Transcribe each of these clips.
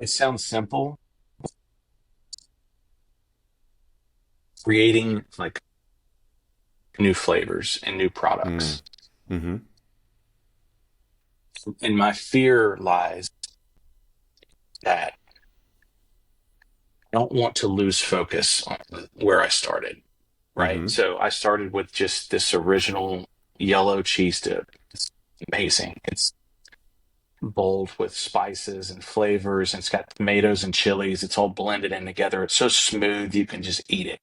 It sounds simple, creating like new flavors and new Mm. products. Mm-hmm. And my fear lies that I don't want to lose focus on where I started, right? Mm-hmm. So I started with just this original yellow cheese dip. It's amazing. It's bold with spices and flavors, and it's got tomatoes and chilies. It's all blended in together. It's so smooth you can just eat it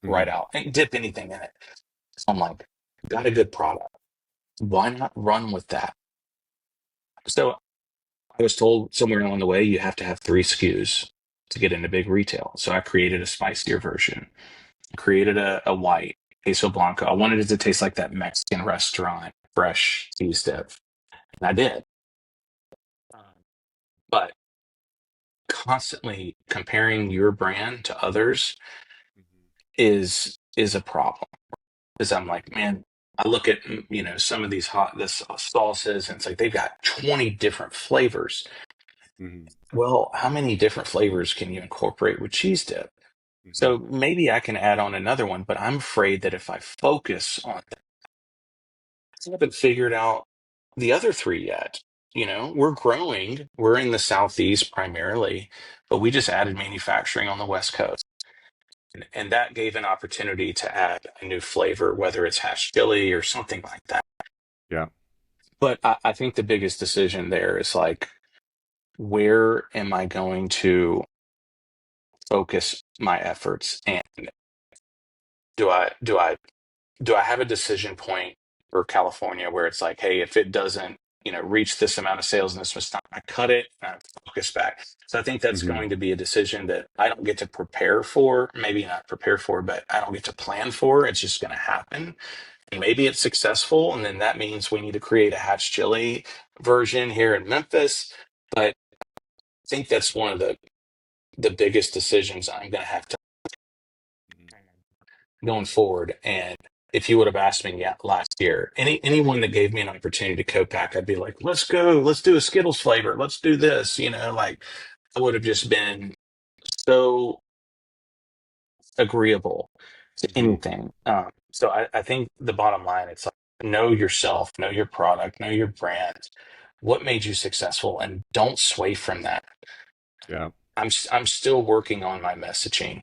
right Mm-hmm. out and dip anything in it. So I'm like, got a good product. Why not run with that? So I was told somewhere along the way you have to have three SKUs to get into big retail. So I created a spicier version, created a white queso blanco. I wanted it to taste like that Mexican restaurant fresh cheese dip, and I did. But constantly comparing your brand to others is a problem. Because I'm like, man, I look at some of these hot this sauces, and it's like they've got 20 different flavors. Mm-hmm. Well, how many different flavors can you incorporate with cheese dip? Mm-hmm. So maybe I can add on another one, but I'm afraid that if I focus on that, I haven't figured out the other three yet. We're growing. We're in the Southeast primarily, but we just added manufacturing on the West Coast. And that gave an opportunity to add a new flavor, whether it's hash chili or something like that. Yeah. But I think the biggest decision there is like, where am I going to focus my efforts? And do I do I have a decision point for California where it's like, hey, if it doesn't, reach this amount of sales in this much time, I cut it and I focus back. So I think that's Mm-hmm. going to be a decision that I don't get to prepare for, maybe not prepare for, but I don't get to plan for. It's just going to happen. And maybe it's successful, and then that means we need to create a hatch chili version here in Memphis. But I think that's one of the biggest decisions I'm going to have to going forward. And if you would have asked me last year, anyone that gave me an opportunity to co-pack, I'd be like, let's go, let's do a Skittles flavor, let's do this. Like I would have just been so agreeable to Mm-hmm. anything. So I think the bottom line, it's like know yourself, know your product, know your brand, what made you successful, and don't sway from that. Yeah. I'm still working on my messaging.